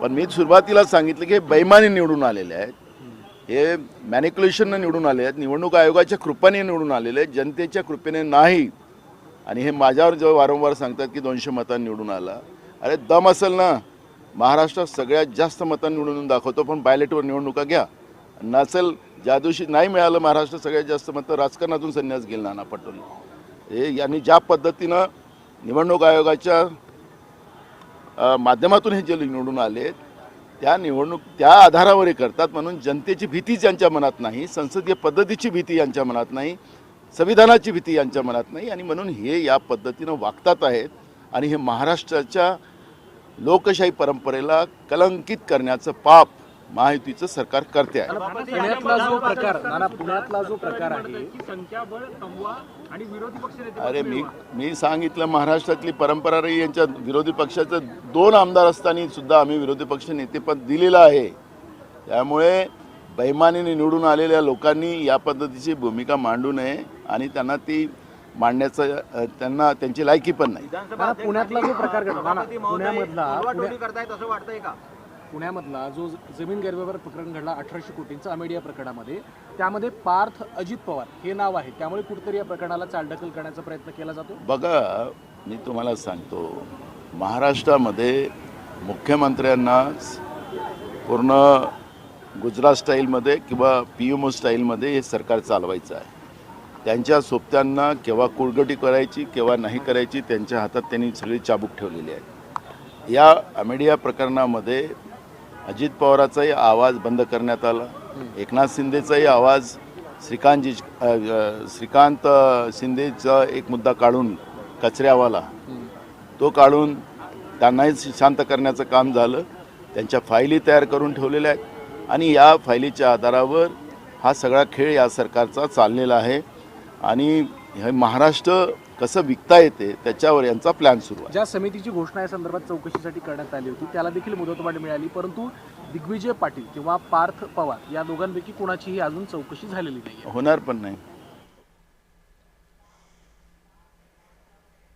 पण मी सुरुवातीला सांगितलं की हे बेईमानी निवडून आलेले आहेत, हे मॅनिक्युलेशननं निवडून आले आहेत, निवडणूक आयोगाच्या कृपेने निवडून आलेले आहेत, जनतेच्या कृपेने नाही. आणि हे माझ्यावर जेव्हा वारंवार सांगतात की 200 मतांनी निवडून आला, अरे दम असेल ना, महाराष्ट्रात सगळ्यात जास्त मतांनी निवडून दाखवतो, पण बायलेटवर निवडणुका घ्या. नसेल, ज्या दिवशी नाही मिळालं महाराष्ट्रात सगळ्यात जास्त मतं, राजकारणातून संन्यास गेला नाना पटोले हे यांनी ज्या पद्धतीनं निवडणूक आयोगाच्या माध्यमातून हे जे निवडून आले त्या आधारावर हे करतात. म्हणून जनतेची भीतीच यांच्या मनात नाही, संसदीय पद्धतीची भीती यांच्या मनात नाही, संविधानाची भीती यांच्या मनात नाही, आणि म्हणून हे या पद्धतीनं वागतात आहेत. आणि हे महाराष्ट्राच्या लोकशाही परंपरेला कलंकित करण्याचं पाप महायुतीचं सरकार करते आहे. पुण्यातला जो प्रकार आहे, संख्याबळ कमवा आणि विरोधी पक्ष नेते, अरे मी सांगितलं, महाराष्ट्रातली परंपरा रही. यांच्या विरोधी पक्षाचं 2 आमदार असताना सुद्धा आम्ही विरोधी पक्ष नेतेपद दिलेलं आहे. त्यामुळे बेईमानीने निवडून आलेल्या लोकांनी या पद्धतीची भूमिका मांडू नये, आणि त्यांना ती मांडण्याचं त्यांची लायकी पण नाही. पुण्यातला जो प्रकार घडला, पुण्यामधला जो जमीन गैरव्यवहार प्रकरण घडला 1800 कोटींचा अमेडिया प्रकरणामध्ये, त्यामध्ये पार्थ अजित पवार हे नाव आहे. त्यामुळे कुठेतरी या प्रकरणाला चालढकल करण्याचा प्रयत्न केला जातो. बघा, मी तुम्हाला सांगतो, महाराष्ट्रामध्ये मुख्यमंत्र्यांना पूर्ण गुजरात स्टाईलमध्ये किंवा PMO स्टाईलमध्ये हे सरकार चालवायचं आहे. त्यांच्या सोबत्यांना केव्हा कुळगटी करायची केव्हा नाही करायची त्यांच्या हातात त्यांनी सगळी चाबूक ठेवलेली आहे. या अमेडिया प्रकरणामध्ये अजित पवाराचाही आवाज बंद करण्यात आला, एकनाथ शिंदेचाही आवाज, श्रीकांत शिंदेचा एक मुद्दा काढून कचऱ्यावाला तो काढून त्यांनाही शांत करण्याचं काम झालं. त्यांच्या फायली तयार करून ठेवलेल्या आहेत, आणि या फायलीच्या आधारावर हा सगळा खेळ या सरकारचा चाललेला आहे. आणि हे महाराष्ट्र कसं विकता येते त्याच्यावर यांचा प्लॅन सुरू आहे. ज्या समितीची घोषणा या संदर्भात चौकशीसाठी करण्यात आली होती त्याला देखील मुदतवाढ मिळाली, परंतु दिग्विजय पाटील किंवा पार्थ पवार या दोघांपैकी कोणाचीही अजून चौकशी झालेली नाही. होणार पण नाही.